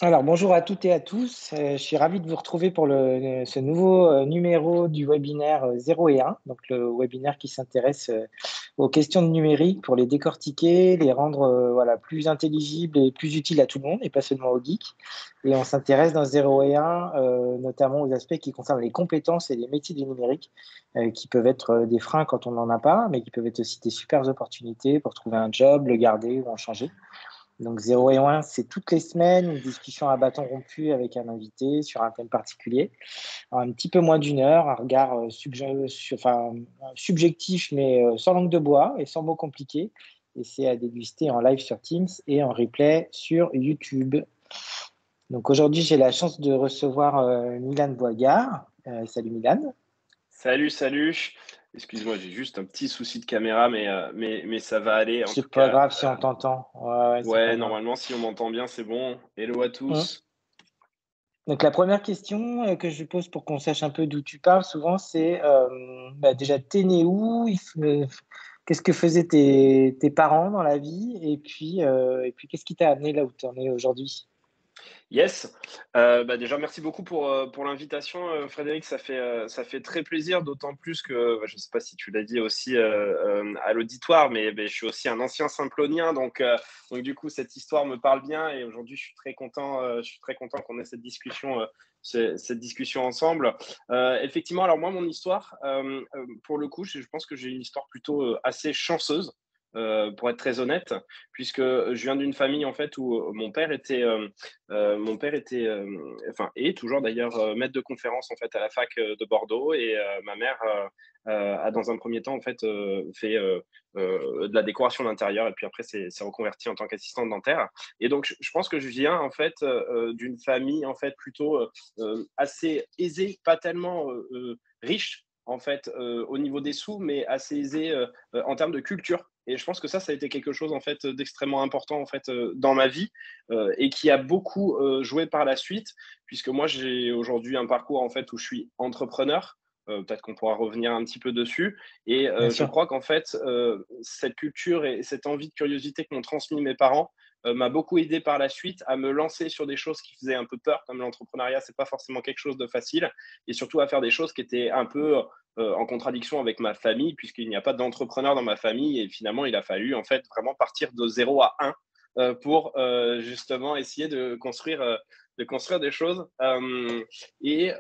Alors, bonjour à toutes et à tous. Je suis ravi de vous retrouver pour ce nouveau numéro du webinaire 0 et 1, donc le webinaire qui s'intéresse aux questions de numérique pour les décortiquer, les rendre voilà, plus intelligibles et plus utiles à tout le monde et pas seulement aux geeks. Et on s'intéresse dans 0 et 1 notamment aux aspects qui concernent les compétences et les métiers du numérique, qui peuvent être des freins quand on n'en a pas, mais qui peuvent être aussi des super opportunités pour trouver un job, le garder ou en changer. Donc 0 et 1, c'est toutes les semaines, une discussion à bâton rompu avec un invité sur un thème particulier. Un petit peu moins d'une heure, un regard subjectif, mais sans langue de bois et sans mots compliqués. Et c'est à déguster en live sur Teams et en replay sur YouTube. Donc aujourd'hui, j'ai la chance de recevoir Milan Boigard. Salut Milan. Salut, salut. Excuse-moi, j'ai juste un petit souci de caméra, mais ça va aller. En C'est tout pas cas, grave si on t'entend. Ouais, ouais, c'est pas ouais, grave. normalement, si on m'entend bien, c'est bon. Hello à Hum. tous. Donc la première question, que je pose pour qu'on sache un peu d'où tu parles souvent, c'est, déjà tu né où? Qu'est-ce que faisaient tes parents dans la vie? Et puis qu'est-ce qui t'a amené là où tu en es aujourd'hui? Yes. Déjà, merci beaucoup pour l'invitation, Frédéric. Ça fait très plaisir, d'autant plus que, je ne sais pas si tu l'as dit aussi à l'auditoire, mais je suis aussi un ancien Simplonien, donc du coup, cette histoire me parle bien et aujourd'hui, je suis très content qu'on ait cette discussion ensemble. Effectivement, alors moi, mon histoire, pour le coup, je pense que j'ai une histoire plutôt assez chanceuse. Pour être très honnête, puisque je viens d'une famille en fait où mon père était, enfin est toujours d'ailleurs, maître de conférence en fait à la fac, de Bordeaux et ma mère, a dans un premier temps en fait, fait, de la décoration d'intérieur et puis après s'est reconvertie en tant qu'assistante dentaire et donc je pense que je viens en fait, d'une famille en fait plutôt, assez aisée, pas tellement, riche en fait, au niveau des sous, mais assez aisée, en termes de culture et je pense que ça a été quelque chose en fait, d'extrêmement important en fait, dans ma vie et qui a beaucoup joué par la suite, puisque moi j'ai aujourd'hui un parcours en fait où je suis entrepreneur. Peut-être qu'on pourra revenir un petit peu dessus. Et Bien je sûr. crois qu'en fait, cette culture et cette envie de curiosité que m'ont transmis mes parents m'a beaucoup aidé par la suite à me lancer sur des choses qui faisaient un peu peur, comme l'entrepreneuriat, c'est pas forcément quelque chose de facile, et surtout à faire des choses qui étaient un peu en contradiction avec ma famille, puisqu'il n'y a pas d'entrepreneur dans ma famille, et finalement il a fallu en fait vraiment partir de 0 à 1 pour justement essayer de construire des choses. Et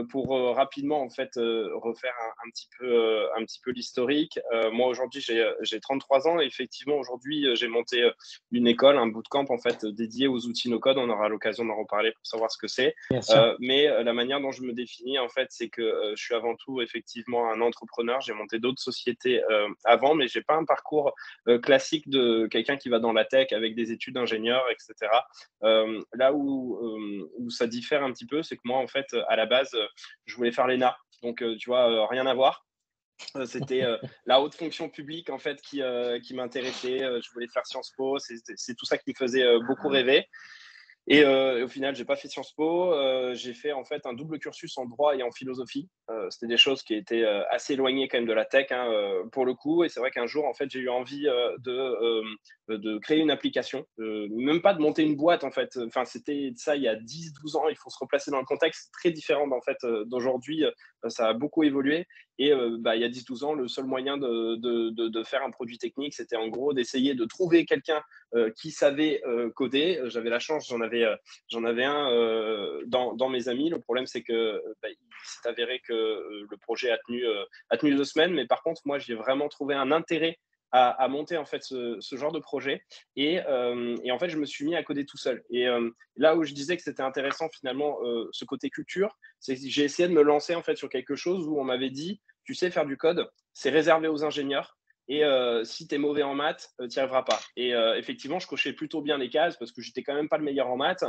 pour rapidement en fait refaire un petit peu l'historique, moi aujourd'hui j'ai 33 ans et effectivement aujourd'hui j'ai monté une école, un bootcamp en fait dédié aux outils no code. On aura l'occasion d'en reparler pour savoir ce que c'est. Bien sûr. Mais la manière dont je me définis en fait, c'est que je suis avant tout effectivement un entrepreneur. J'ai monté d'autres sociétés avant, mais j'ai pas un parcours classique de quelqu'un qui va dans la tech avec des études d'ingénieur, etc. Là où ça diffère un petit peu, c'est que moi, en fait, à la base, je voulais faire l'ENA. Donc, tu vois, rien à voir. C'était la haute fonction publique, en fait, qui m'intéressait. Je voulais faire Sciences Po. C'est tout ça qui me faisait beaucoup rêver. Et au final, j'ai pas fait Sciences Po. J'ai fait en fait un double cursus en droit et en philosophie. C'était des choses qui étaient assez éloignées quand même de la tech, hein, pour le coup. Et c'est vrai qu'un jour, en fait, j'ai eu envie de créer une application, même pas de monter une boîte en fait. Enfin, c'était ça il y a 10, 12 ans. Il faut se replacer dans le contexte, c'est très différent en fait d'aujourd'hui. Ça a beaucoup évolué. Et il y a 10, 12 ans, le seul moyen de faire un produit technique, c'était en gros d'essayer de trouver quelqu'un qui savait coder. J'avais la chance, j'en avais un dans mes amis. Le problème, c'est que il s'est avéré que le projet a tenu 2 semaines, mais par contre, moi, j'ai vraiment trouvé un intérêt à monter en fait ce genre de projet et en fait je me suis mis à coder tout seul et là où je disais que c'était intéressant finalement ce côté culture, c'est que j'ai essayé de me lancer en fait sur quelque chose où on m'avait dit tu sais faire du code, c'est réservé aux ingénieurs et si tu es mauvais en maths, tu n'y arriveras pas. Et effectivement, je cochais plutôt bien les cases parce que j'étais quand même pas le meilleur en maths,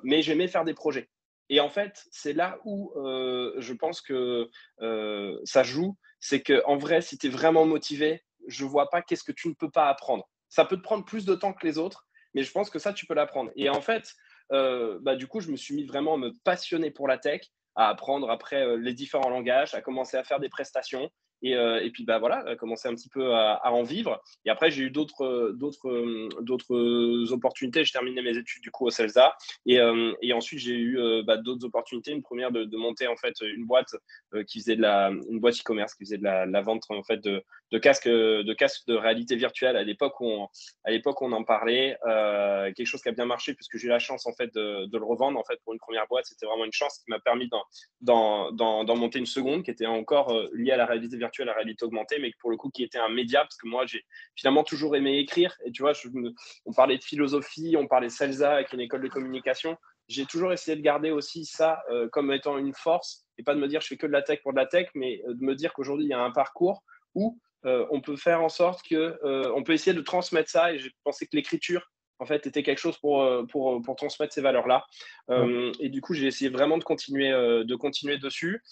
mais j'aimais faire des projets. Et en fait, c'est là où je pense que ça joue. C'est qu'en vrai, si tu es vraiment motivé, je vois pas qu'est-ce que tu ne peux pas apprendre. Ça peut te prendre plus de temps que les autres, mais je pense que ça, tu peux l'apprendre. Et en fait, du coup, je me suis mis vraiment à me passionner pour la tech, à apprendre après les différents langages, à commencer à faire des prestations Et puis bah voilà, commencer un petit peu à en vivre. Et après, j'ai eu d'autres opportunités. J'ai terminé mes études du coup au CELSA. Et ensuite, j'ai eu d'autres opportunités. Une première de monter en fait une boîte qui faisait une boîte e-commerce qui faisait de la vente en fait de casques de réalité virtuelle. À l'époque, on en parlait. Quelque chose qui a bien marché puisque j'ai eu la chance en fait de le revendre en fait pour une première boîte. C'était vraiment une chance qui m'a permis d'en monter une seconde qui était encore liée à la réalité virtuelle, à la réalité augmentée, mais pour le coup qui était un média parce que moi j'ai finalement toujours aimé écrire. Et tu vois, on parlait de philosophie, on parlait de CELSA avec une école de communication. J'ai toujours essayé de garder aussi ça comme étant une force et pas de me dire je fais que de la tech pour de la tech, mais de me dire qu'aujourd'hui il y a un parcours où on peut faire en sorte que on peut essayer de transmettre ça. Et j'ai pensé que l'écriture en fait était quelque chose pour transmettre ces valeurs-là. Ouais. Et du coup, j'ai essayé vraiment de continuer dessus.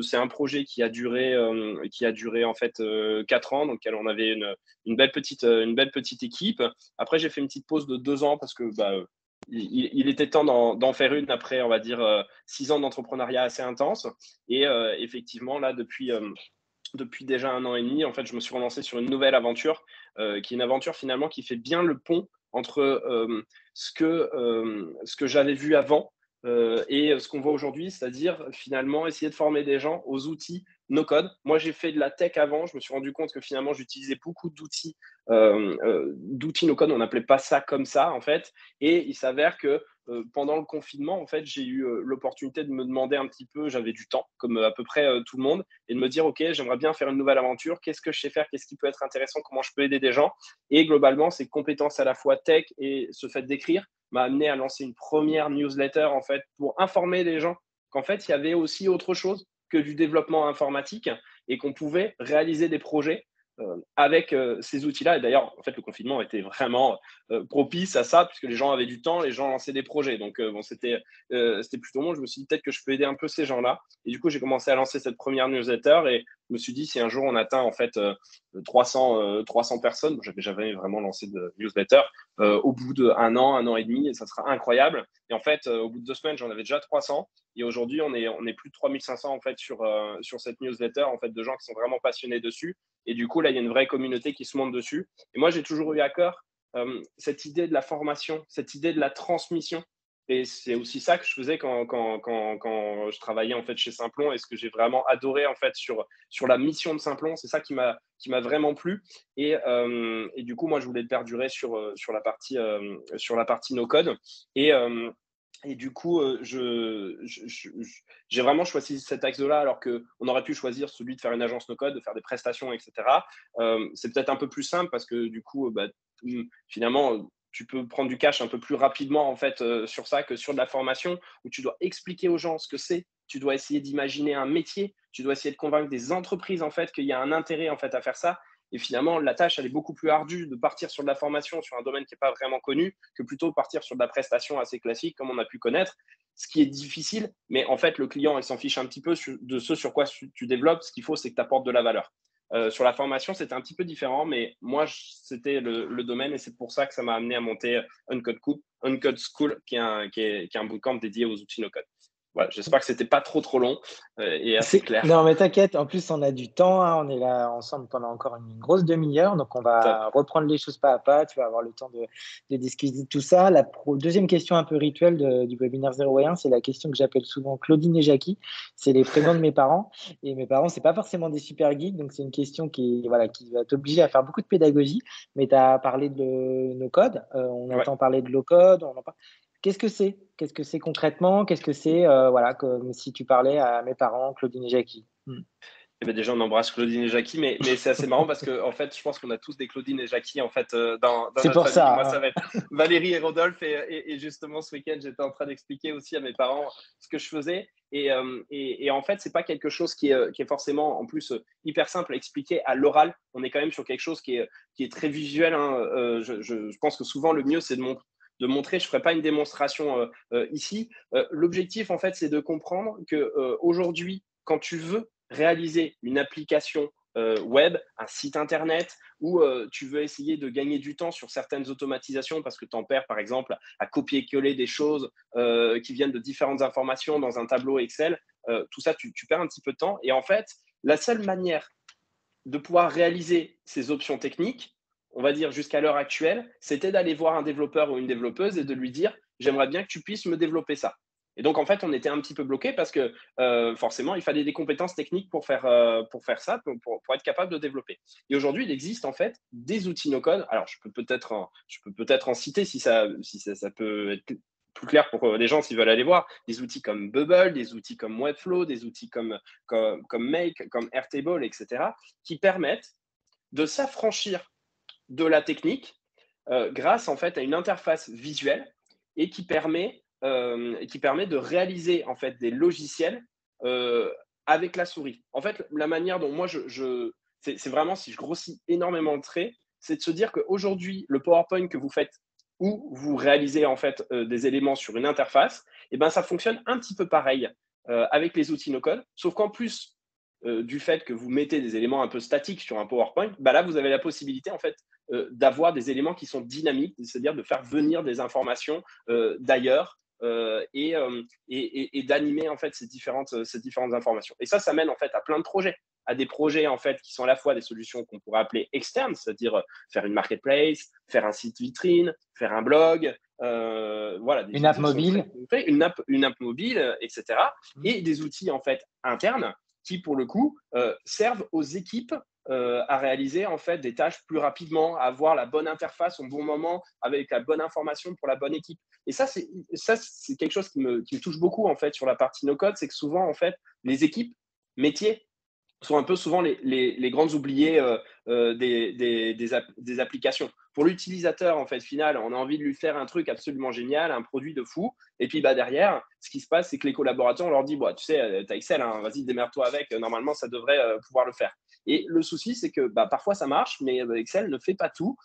C'est un projet qui a duré en fait 4 ans, donc on avait une belle petite équipe. Après, j'ai fait une petite pause de 2 ans parce que il était temps d'en faire une après, on va dire, 6 ans d'entrepreneuriat assez intense. Et effectivement, là, depuis déjà 1 an et demi, en fait, je me suis relancé sur une nouvelle aventure, qui est une aventure finalement qui fait bien le pont entre ce que j'avais vu avant et ce qu'on voit aujourd'hui, c'est-à-dire finalement essayer de former des gens aux outils no-code. Moi, j'ai fait de la tech avant, je me suis rendu compte que finalement, j'utilisais beaucoup d'outils no-code, on n'appelait pas ça comme ça en fait, et il s'avère que pendant le confinement, en fait, j'ai eu l'opportunité de me demander un petit peu, j'avais du temps, comme à peu près tout le monde, et de me dire, OK, j'aimerais bien faire une nouvelle aventure, qu'est-ce que je sais faire, qu'est-ce qui peut être intéressant, comment je peux aider des gens. Et globalement, ces compétences à la fois tech et ce fait d'écrire m'a amené à lancer une première newsletter, en fait, pour informer les gens qu'en fait, il y avait aussi autre chose que du développement informatique et qu'on pouvait réaliser des projets avec ces outils-là. Et d'ailleurs, en fait, le confinement était vraiment propice à ça, puisque les gens avaient du temps, les gens lançaient des projets. Donc, bon, c'était plutôt bon. Je me suis dit peut-être que je peux aider un peu ces gens-là. Et du coup, j'ai commencé à lancer cette première newsletter et je me suis dit, si un jour on atteint en fait 300 personnes, bon, j'avais jamais vraiment lancé de newsletter, au bout un an et demi, et ça sera incroyable. Et en fait, au bout de 2 semaines, j'en avais déjà 300. Et aujourd'hui, on est plus de 3500 en fait sur cette newsletter en fait de gens qui sont vraiment passionnés dessus. Et du coup, là, il y a une vraie communauté qui se monte dessus. Et moi, j'ai toujours eu à cœur cette idée de la formation, cette idée de la transmission. Et c'est aussi ça que je faisais quand je travaillais en fait chez Simplon. Et ce que j'ai vraiment adoré en fait sur la mission de Simplon, c'est ça qui m'a vraiment plu. Et du coup, moi, je voulais perdurer sur la partie no code. Et, euh, et du coup, j'ai vraiment choisi cet axe-là, alors qu'on aurait pu choisir celui de faire une agence no-code, de faire des prestations, etc. C'est peut-être un peu plus simple parce que du coup, finalement, tu peux prendre du cash un peu plus rapidement en fait sur ça que sur de la formation où tu dois expliquer aux gens ce que c'est. Tu dois essayer d'imaginer un métier. Tu dois essayer de convaincre des entreprises en fait qu'il y a un intérêt en fait à faire ça. Et finalement, la tâche, elle est beaucoup plus ardue de partir sur de la formation sur un domaine qui n'est pas vraiment connu que plutôt partir sur de la prestation assez classique comme on a pu connaître, ce qui est difficile. Mais en fait, le client, il s'en fiche un petit peu de ce sur quoi tu développes. Ce qu'il faut, c'est que tu apportes de la valeur. Sur la formation, c'était un petit peu différent, mais moi, c'était le domaine et c'est pour ça que ça m'a amené à monter Uncode School, qui est un bootcamp dédié aux outils no-code. Voilà, j'espère que c'était pas trop long et assez clair. Non, mais t'inquiète, en plus, on a du temps, hein, on est là ensemble pendant encore une grosse demi-heure, donc on Top. va reprendre les choses pas à pas, tu vas avoir le temps de discuter de tout ça. La deuxième question un peu rituelle du webinaire 0 et 1, c'est la question que j'appelle souvent Claudine et Jackie, c'est les prénoms de mes parents, et mes parents, c'est pas forcément des super geeks, donc c'est une question voilà, qui va t'obliger à faire beaucoup de pédagogie, mais tu as parlé de nos codes, on Ouais. entend parler de low code, Qu'est-ce que c'est? Qu'est-ce que c'est concrètement? Qu'est-ce que c'est, voilà, comme si tu parlais à mes parents, Claudine et Jackie? Eh ben déjà, on embrasse Claudine et Jackie, mais c'est assez marrant parce que en fait, je pense qu'on a tous des Claudine et Jackie en fait dans C'est notre pour famille. Moi, ça, ça hein. va être Valérie et Rodolphe, et justement ce week-end, j'étais en train d'expliquer aussi à mes parents ce que je faisais. Et en fait, c'est pas quelque chose qui est forcément en plus hyper simple à expliquer à l'oral. On est quand même sur quelque chose qui est très visuel, hein. Je pense que souvent le mieux c'est de montrer. Je ferai pas une démonstration ici. L'objectif en fait, c'est de comprendre que aujourd'hui, quand tu veux réaliser une application web, un site internet, où tu veux essayer de gagner du temps sur certaines automatisations parce que tu en perds par exemple à copier-coller des choses qui viennent de différentes informations dans un tableau Excel, tout ça, tu perds un petit peu de temps. Et en fait, la seule manière de pouvoir réaliser ces options techniques, on va dire jusqu'à l'heure actuelle, c'était d'aller voir un développeur ou une développeuse et de lui dire « j'aimerais bien que tu puisses me développer ça ». Et donc, en fait, on était un petit peu bloqué parce que forcément, il fallait des compétences techniques pour faire ça, pour être capable de développer. Et aujourd'hui, il existe en fait des outils no-code. Alors, je peux peut-être en citer si ça peut être plus clair pour les gens s'ils veulent aller voir. Des outils comme Bubble, des outils comme Webflow, des outils comme Make, comme Airtable, etc., qui permettent de s'affranchir de la technique grâce en fait à une interface visuelle et qui permet de réaliser en fait des logiciels avec la souris. En fait, la manière dont moi c'est vraiment, si je grossis énormément le trait, c'est de se dire qu'aujourd'hui, le PowerPoint que vous faites où vous réalisez en fait des éléments sur une interface, et ben ça fonctionne un petit peu pareil avec les outils no-code, sauf qu'en plus du fait que vous mettez des éléments un peu statiques sur un PowerPoint, bah là vous avez la possibilité en fait d'avoir des éléments qui sont dynamiques, c'est-à-dire de faire venir des informations d'ailleurs et d'animer en fait ces différentes informations. Et ça mène en fait à plein de projets, à des projets en fait qui sont à la fois des solutions qu'on pourrait appeler externes, c'est-à-dire faire une marketplace, faire un site vitrine, faire un blog, voilà, des Une app outils qui sont très mobile. concrets, une app mobile, etc. Et des outils en fait internes qui pour le coup servent aux équipes à réaliser en fait des tâches plus rapidement, à avoir la bonne interface au bon moment avec la bonne information pour la bonne équipe. Et ça, c'est quelque chose qui me touche beaucoup en fait sur la partie no-code, c'est que souvent en fait les équipes métiers sont un peu souvent les grandes oubliées des applications. Pour l'utilisateur, en fait, final, on a envie de lui faire un truc absolument génial, un produit de fou. Et puis, bah, derrière, ce qui se passe, c'est que les collaborateurs, on leur dit, bah, tu sais, tu as Excel, hein, vas-y, démerde-toi avec. Normalement, ça devrait pouvoir le faire. Et le souci, c'est que bah, parfois, ça marche, mais Excel ne fait pas tout.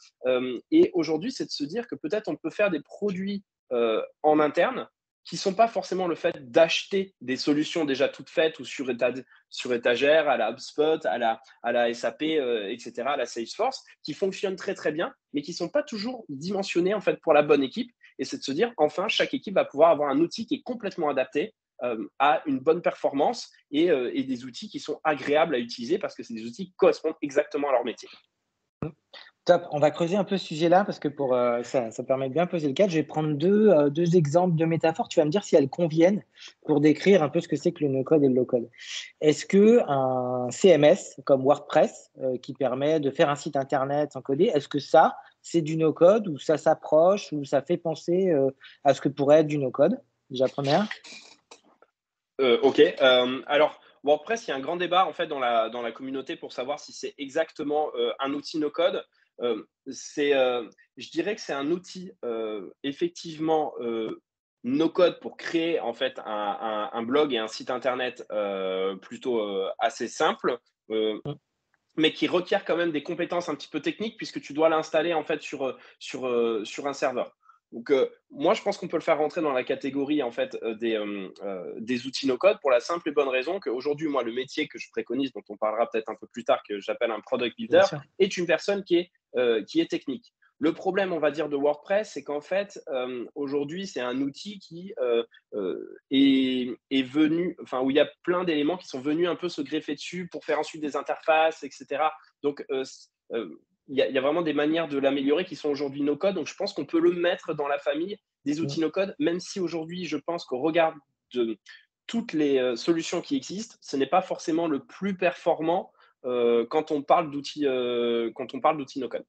Et aujourd'hui, c'est de se dire que peut-être on peut faire des produits en interne qui ne sont pas forcément le fait d'acheter des solutions déjà toutes faites ou sur étagère, à la HubSpot, à la SAP, etc., à la Salesforce, qui fonctionnent très très bien, mais qui ne sont pas toujours dimensionnés en fait pour la bonne équipe. Et c'est de se dire, enfin, chaque équipe va pouvoir avoir un outil qui est complètement adapté à une bonne performance et des outils qui sont agréables à utiliser parce que c'est des outils qui correspondent exactement à leur métier. Top, on va creuser un peu ce sujet-là parce que ça permet de bien poser le cadre. Je vais prendre deux exemples, deux métaphores. Tu vas me dire si elles conviennent pour décrire un peu ce que c'est que le no-code et le low-code. Est-ce qu'un CMS comme WordPress qui permet de faire un site internet sans coder, est-ce que ça, c'est du no-code ou ça s'approche ou ça fait penser à ce que pourrait être du no-code? Déjà première. Ok. Alors, WordPress, il y a un grand débat en fait dans la communauté pour savoir si c'est exactement un outil no-code. Je dirais que c'est un outil effectivement no-code pour créer en fait un blog et un site internet plutôt assez simple. Mais qui requiert quand même des compétences un petit peu techniques puisque tu dois l'installer en fait sur un serveur. Donc, moi, je pense qu'on peut le faire rentrer dans la catégorie en fait des outils no-code pour la simple et bonne raison qu'aujourd'hui, moi, le métier que je préconise, dont on parlera peut-être un peu plus tard, que j'appelle un product Bien builder, sûr. est une personne qui est technique. Le problème, on va dire, de WordPress, c'est qu'en fait, aujourd'hui, c'est un outil qui est venu, enfin, où il y a plein d'éléments qui sont venus un peu se greffer dessus pour faire ensuite des interfaces, etc. Donc, il y a vraiment des manières de l'améliorer qui sont aujourd'hui no-code. Donc, je pense qu'on peut le mettre dans la famille des outils no-code, même si aujourd'hui, je pense qu'au regard de toutes les solutions qui existent, ce n'est pas forcément le plus performant quand on parle d'outils no-code.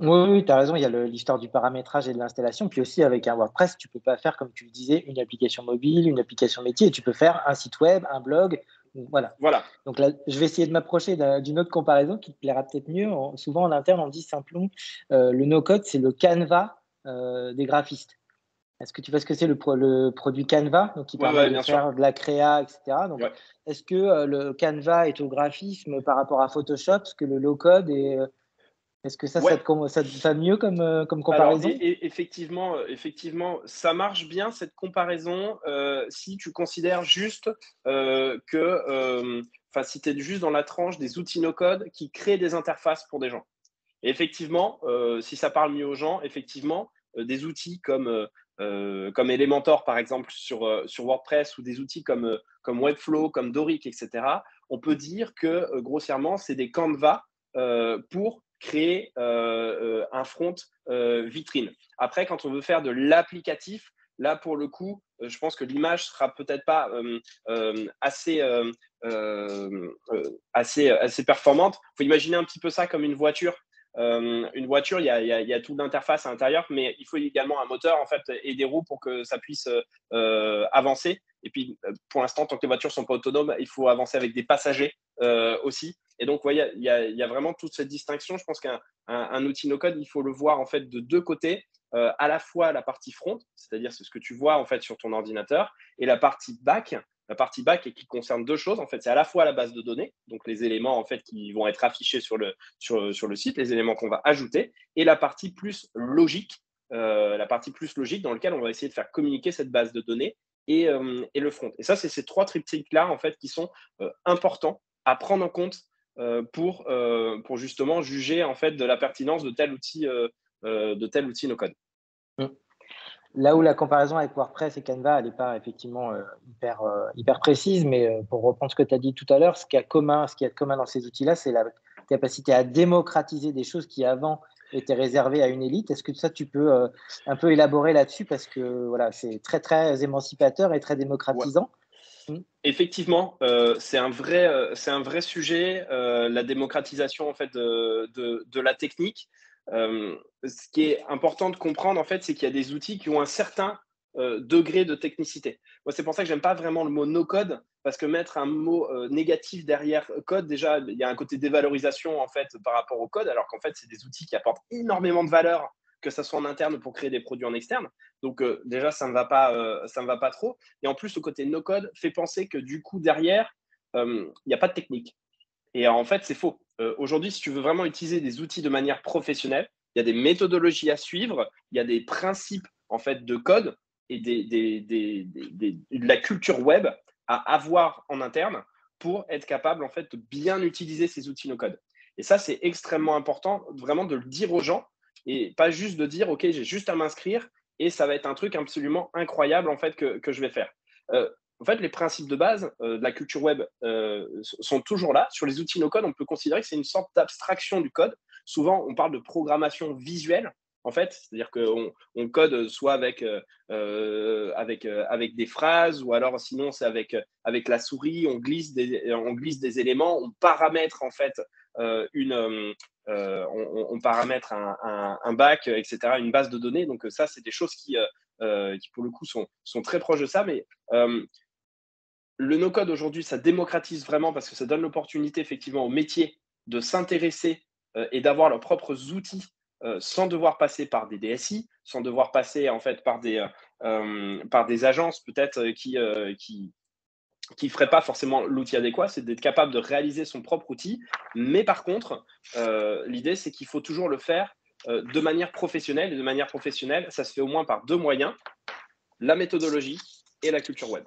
Oui, oui, tu as raison, il y a l'histoire du paramétrage et de l'installation. Puis aussi, avec un WordPress, tu peux pas faire, comme tu le disais, une application mobile, une application métier. Tu peux faire un site web, un blog. Voilà. Voilà. Donc là, je vais essayer de m'approcher d'une autre comparaison qui te plaira peut-être mieux. Souvent, en interne, on dit simplement le no-code, c'est le Canva des graphistes. Est-ce que tu vois ce que c'est le produit Canva, donc qui Ouais, permet ouais, de bien sûr. faire de la créa, etc. Donc, Ouais. est-ce que le Canva est au graphisme par rapport à Photoshop, ce que le low-code est est-ce que ça Ouais. ça te va mieux comme Alors, comparaison? effectivement, ça marche bien cette comparaison si tu considères juste enfin, si tu es juste dans la tranche des outils no-code qui créent des interfaces pour des gens. Et effectivement, si ça parle mieux aux gens, effectivement, des outils comme Elementor, par exemple, sur WordPress, ou des outils comme Webflow, comme Doric, etc., on peut dire que grossièrement, c'est des canevas pour créer un front vitrine. Après, quand on veut faire de l'applicatif, là, pour le coup, je pense que l'image sera peut-être pas assez performante. Il faut imaginer un petit peu ça comme une voiture. Une voiture, il y a tout d'interface à l'intérieur, mais il faut également un moteur en fait, et des roues pour que ça puisse avancer. Et puis, pour l'instant, tant que les voitures ne sont pas autonomes, il faut avancer avec des passagers aussi. Et donc, ouais, il y a vraiment toute cette distinction. Je pense qu'un outil no-code, il faut le voir en fait de deux côtés. À la fois la partie front, c'est-à-dire c'est ce que tu vois en fait sur ton ordinateur, et la partie back. La partie back qui concerne deux choses. En fait, c'est à la fois la base de données, donc les éléments en fait qui vont être affichés sur le site, les éléments qu'on va ajouter, et la partie plus logique, dans laquelle on va essayer de faire communiquer cette base de données et le front. Et ça, c'est ces trois triptyques-là en fait qui sont importants à prendre en compte pour justement juger en fait de la pertinence de tel outil no-code. Mmh. Là où la comparaison avec WordPress et Canva, elle n'est pas effectivement hyper précise, mais pour reprendre ce que tu as dit tout à l'heure, ce qu'il y a de commun dans ces outils-là, c'est la capacité à démocratiser des choses qui avant étaient réservées à une élite. Est-ce que ça, tu peux un peu élaborer là-dessus, parce que voilà, c'est très, très émancipateur et très Ouais. démocratisant. Effectivement, c'est un vrai sujet, la démocratisation en fait de la technique. Ce qui est important de comprendre en fait, c'est qu'il y a des outils qui ont un certain degré de technicité. Moi, c'est pour ça que j'aime pas vraiment le mot no code, parce que mettre un mot négatif derrière code, déjà, il y a un côté dévalorisation en fait par rapport au code, alors qu'en fait, c'est des outils qui apportent énormément de valeur, que ça soit en interne pour créer des produits en externe. Donc déjà, ça ne va pas trop. Et en plus, le côté no-code fait penser que du coup, derrière, il n'y a pas de technique. Et en fait, c'est faux. Aujourd'hui, si tu veux vraiment utiliser des outils de manière professionnelle, il y a des méthodologies à suivre, il y a des principes en fait de code et de la culture web à avoir en interne pour être capable en fait de bien utiliser ces outils no-code. Et ça, c'est extrêmement important, vraiment de le dire aux gens et pas juste de dire, OK, j'ai juste à m'inscrire et ça va être un truc absolument incroyable en fait que je vais faire. En fait, les principes de base de la culture web sont toujours là. Sur les outils no-code, on peut considérer que c'est une sorte d'abstraction du code. Souvent, on parle de programmation visuelle, en fait, c'est-à-dire qu'on code soit avec des phrases, ou alors sinon c'est avec la souris, on glisse des éléments, on paramètre en fait on paramètre un bac, etc., une base de données. Donc ça, c'est des choses qui pour le coup sont très proches de ça, mais le no-code aujourd'hui, ça démocratise vraiment parce que ça donne l'opportunité effectivement aux métiers de s'intéresser et d'avoir leurs propres outils sans devoir passer par des DSI, sans devoir passer en fait par des agences peut-être qui ferait pas forcément l'outil adéquat, c'est d'être capable de réaliser son propre outil. Mais par contre, l'idée, c'est qu'il faut toujours le faire de manière professionnelle. Et de manière professionnelle, ça se fait au moins par deux moyens, la méthodologie et la culture web.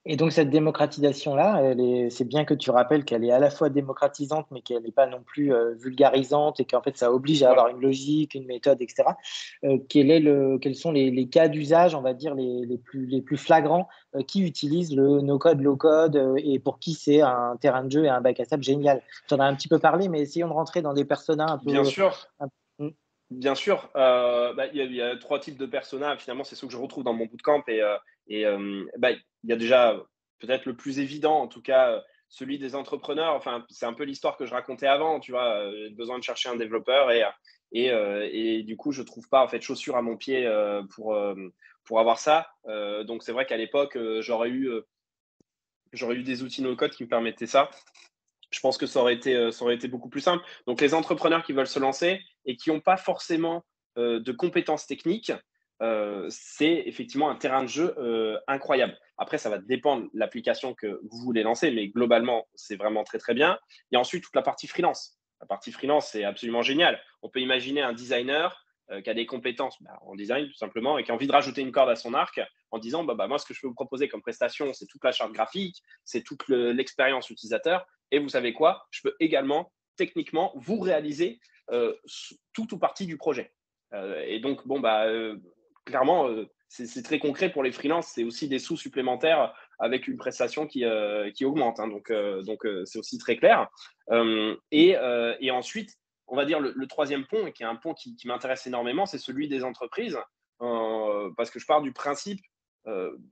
Et donc cette démocratisation-là, c'est bien que tu rappelles qu'elle est à la fois démocratisante, mais qu'elle n'est pas non plus vulgarisante, et qu'en fait ça oblige à avoir une logique, une méthode, etc. Quels sont les cas d'usage, on va dire, les plus flagrants, qui utilisent le no-code, low-code, et pour qui c'est un terrain de jeu et un bac à sable génial. Tu en as un petit peu parlé, mais essayons de rentrer dans des personas un Bien peu… sûr. Hmm. Bien sûr, il y a trois types de personas. Finalement, c'est ceux que je retrouve dans mon bootcamp. Il y a déjà peut-être le plus évident, en tout cas, celui des entrepreneurs. Enfin, c'est un peu l'histoire que je racontais avant. Tu vois, besoin de chercher un développeur et du coup, je trouve pas en fait chaussure à mon pied pour avoir ça. Donc, c'est vrai qu'à l'époque, j'aurais eu des outils no-code qui me permettaient ça. Je pense que ça aurait été beaucoup plus simple. Donc, les entrepreneurs qui veulent se lancer et qui n'ont pas forcément de compétences techniques, c'est effectivement un terrain de jeu incroyable. Après, ça va dépendre de l'application que vous voulez lancer, mais globalement, c'est vraiment très, très bien. Il y a ensuite toute la partie freelance. La partie freelance, c'est absolument génial. On peut imaginer un designer qui a des compétences en design, tout simplement, et qui a envie de rajouter une corde à son arc en disant moi, ce que je peux vous proposer comme prestation, c'est toute la charte graphique, c'est toute l'expérience utilisateur. Et vous savez quoi? Je peux également, techniquement, vous réaliser tout ou partie du projet. Et donc, clairement, c'est très concret pour les freelances. C'est aussi des sous supplémentaires avec une prestation qui augmente, hein. C'est aussi très clair. Et ensuite, on va dire le troisième pont, et qui est un pont qui m'intéresse énormément, c'est celui des entreprises. Parce que je pars du principe,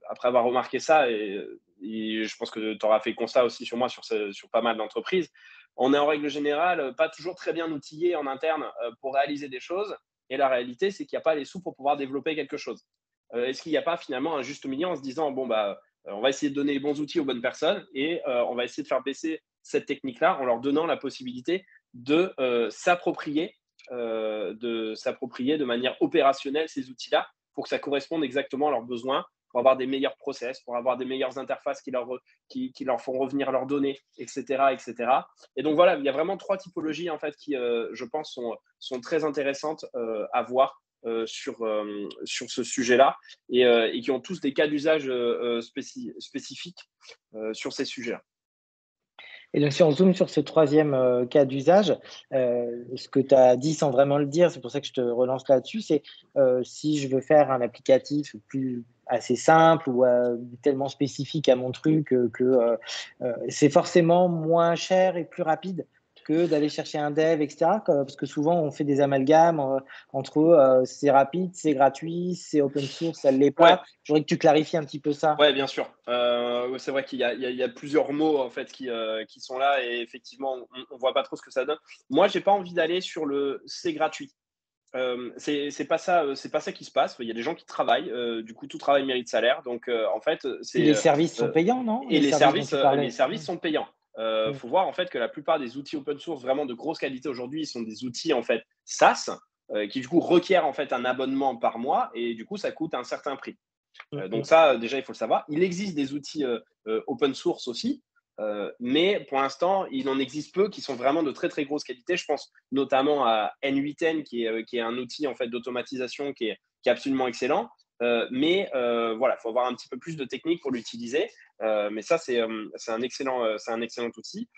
après avoir remarqué ça, et je pense que tu auras fait constat aussi sur moi, sur pas mal d'entreprises, on est en règle générale pas toujours très bien outillé en interne pour réaliser des choses. Et la réalité, c'est qu'il n'y a pas les sous pour pouvoir développer quelque chose. Est-ce qu'il n'y a pas finalement un juste milieu en se disant, bon, bah, on va essayer de donner les bons outils aux bonnes personnes, et on va essayer de faire baisser cette technique-là en leur donnant la possibilité de s'approprier de manière opérationnelle ces outils-là pour que ça corresponde exactement à leurs besoins, pour avoir des meilleurs process, pour avoir des meilleures interfaces qui leur font revenir leurs données, etc., etc. Et donc voilà, il y a vraiment trois typologies en fait qui, je pense, sont très intéressantes à voir sur ce sujet-là, et qui ont tous des cas d'usage spécifiques sur ces sujets-là. Et donc, si on zoome sur ce troisième cas d'usage, ce que tu as dit sans vraiment le dire, c'est pour ça que je te relance là-dessus, c'est si je veux faire un applicatif plus assez simple ou tellement spécifique à mon truc c'est forcément moins cher et plus rapide que d'aller chercher un dev, etc. Parce que souvent, on fait des amalgames entre c'est rapide, c'est gratuit, c'est open source, ça ne l'est Ouais, pas. Je voudrais que tu clarifies un petit peu ça. ouais, bien sûr. Ouais, c'est vrai qu'il y a plusieurs mots en fait qui sont là, et effectivement, on voit pas trop ce que ça donne. Moi, j'ai pas envie d'aller sur le c'est gratuit. C'est pas ça qui se passe. Il y a des gens qui travaillent. Du coup, tout travail mérite salaire. Donc, en fait, Et les services sont payants, non? et Les services dont tu les parlais. services sont payants. Mm. Faut voir en fait que la plupart des outils open source vraiment de grosse qualité aujourd'hui sont des outils en fait SaaS, qui du coup requièrent en fait un abonnement par mois, et du coup ça coûte un certain prix. Donc Mm. ça, déjà, il faut le savoir. Il existe des outils open source aussi, mais pour l'instant, il en existe peu qui sont vraiment de très très grosse qualité. Je pense notamment à N8N, qui est un outil en fait d'automatisation qui est absolument excellent. Voilà, il faut avoir un petit peu plus de technique pour l'utiliser. Mais ça, c'est un excellent outil.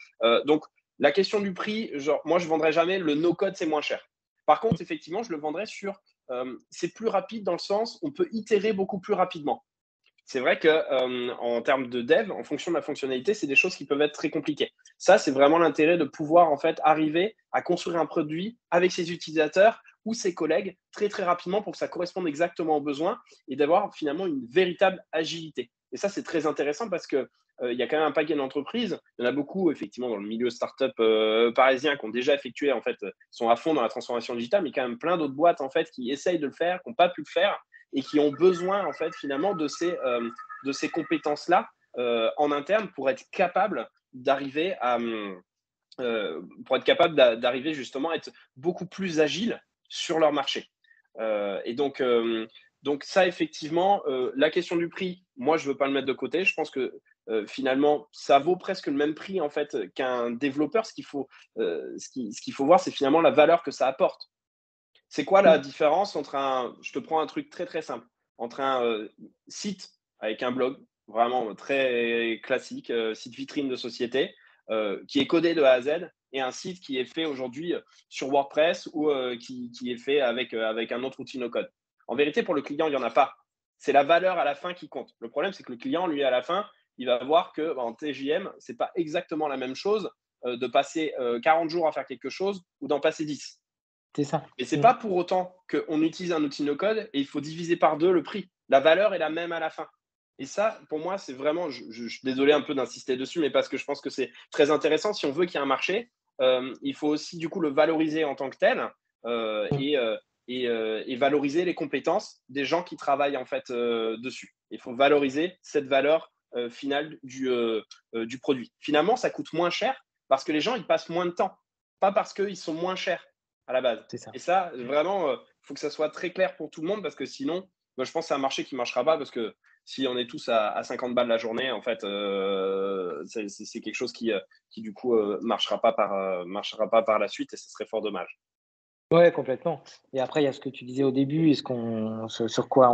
Donc, la question du prix, genre, moi, je vendrais jamais le no-code, c'est moins cher. Par contre, effectivement, je le vendrais sur c'est plus rapide dans le sens on peut itérer beaucoup plus rapidement. C'est vrai que en termes de dev, en fonction de la fonctionnalité, c'est des choses qui peuvent être très compliquées. Ça, c'est vraiment l'intérêt de pouvoir en fait arriver à construire un produit avec ses utilisateurs ou ses collègues très très rapidement pour que ça corresponde exactement aux besoins, et d'avoir finalement une véritable agilité. Et ça, c'est très intéressant parce que il y a quand même un paquet d'entreprises. Il y en a beaucoup effectivement dans le milieu startup parisien qui ont déjà effectué en fait, sont à fond dans la transformation digitale, mais quand même plein d'autres boîtes en fait qui essayent de le faire, qui n'ont pas pu le faire, et qui ont besoin en fait finalement de ces compétences-là en interne pour être capable d'arriver justement à être beaucoup plus agile sur leur marché. Donc ça, effectivement, la question du prix, moi, je ne veux pas le mettre de côté. Je pense que finalement, ça vaut presque le même prix en fait qu'un développeur. Ce qu'il faut voir, c'est finalement la valeur que ça apporte. C'est quoi la Mm. différence entre je te prends un truc très très simple, entre un site avec un blog, vraiment très classique, site vitrine de société, qui est codé de A à Z, et un site qui est fait aujourd'hui sur WordPress, ou qui est fait avec un autre outil no-code. En vérité, pour le client, il n'y en a pas. C'est la valeur à la fin qui compte. Le problème, c'est que le client, lui, à la fin, il va voir que en TJM, ce n'est pas exactement la même chose de passer 40 jours à faire quelque chose ou d'en passer 10. C'est ça. Mais c'est Mm. pas pour autant qu'on utilise un outil no-code et il faut diviser par deux le prix. La valeur est la même à la fin. Et ça, pour moi, c'est vraiment, je suis désolé un peu d'insister dessus, mais parce que je pense que c'est très intéressant. Si on veut qu'il y ait un marché, il faut aussi du coup le valoriser en tant que tel, euh, Mm. et, euh, et valoriser les compétences des gens qui travaillent en fait dessus. Il faut valoriser cette valeur finale du produit. Finalement, ça coûte moins cher parce que les gens ils passent moins de temps, pas parce qu'ils sont moins chers à la base. C'est ça. Et ça, vraiment, il faut que ça soit très clair pour tout le monde, parce que sinon, moi, je pense que c'est un marché qui ne marchera pas, parce que si on est tous à 50 balles la journée, en fait, c'est quelque chose qui du coup, marchera pas par la suite, et ce serait fort dommage. Ouais, complètement. Et après, il y a ce que tu disais au début et sur quoi